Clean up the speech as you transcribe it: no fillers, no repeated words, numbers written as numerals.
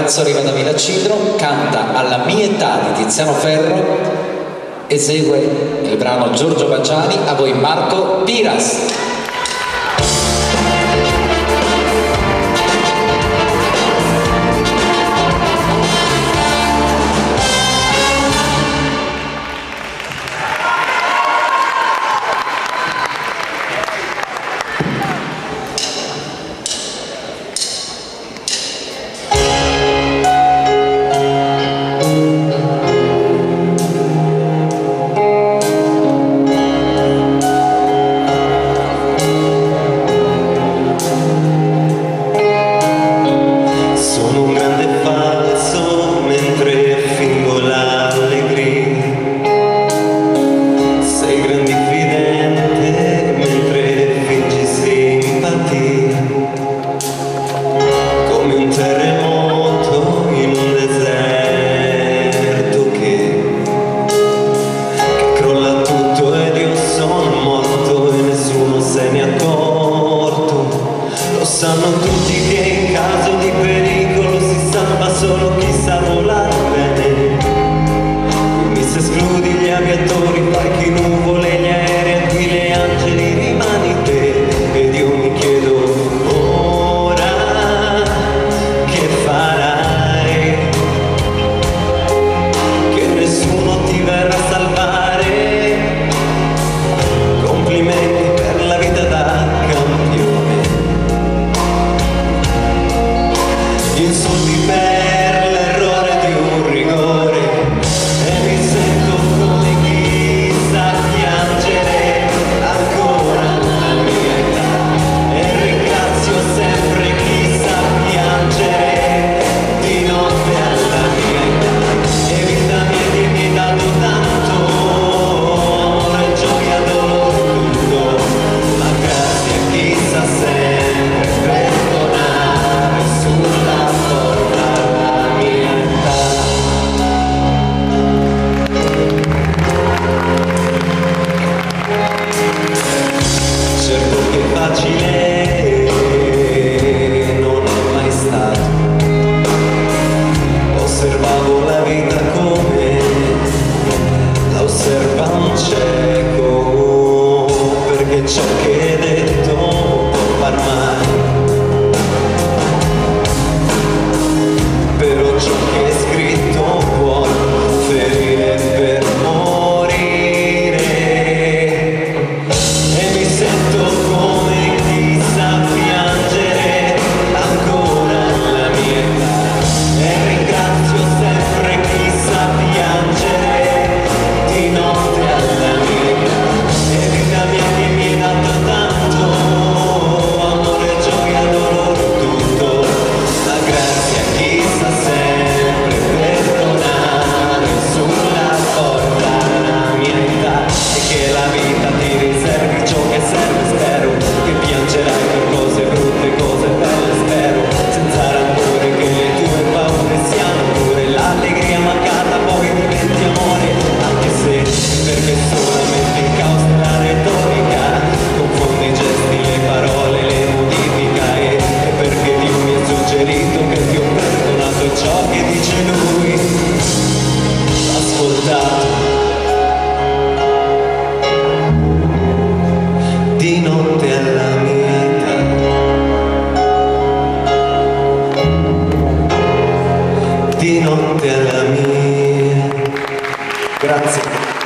ragazzo arriva da Villacidro, canta Alla mia età di Tiziano Ferro, esegue il brano Giorgio Baciani, a voi Marco Piras. Sanno tutti che in caso di pericolo si salva solo chi sa volare bene. Quindi se escludi gli aviatori, qualche nuvole, gli aerei, qui le angeli, rimani te. Ed io mi chiedo ora che farai, che nessuno ti verrà a salvare. Complimenti per la vita da campione, insulti per l'errore di un rigore, e mi sento come chi sa piangere ancora alla mia età, e ringrazio sempre chi sa piangere di notte alla mia età. E vita mia mi hai dato tanto, amore, gioia, dolore, tutto, ma grazie a chi sa sempre perdonare sulla facile non è mai stato. Osservavo la vita come la osserva un cieco, perché ciò che è detto può far male, però ciò che è scritto può ferire per morire. E mi sento come chi sa piangere ancora alla mia età, e ringrazio sempre chi sa piangere di notte alla mia età. E vita mia che mi hai dato tanto, amore, gioia, dolore, tutto, ma grazie a chi sa sempre perdonare sulla porta alla mia età. E che la vita ti riservi ciò che serve, spero che piangerai per cose brutte, cose belle, spero senza rancore che le tue paure siano pure l'allegria mancata poi diventi amore, anche se perché solamente il caos della retorica confonde i gesti, le parole, le modifica, e perché Dio mi ha suggerito che ti ho perdonato ciò che dice lui, ascoltato di notte alla mia età, di notte alla mia. Grazie.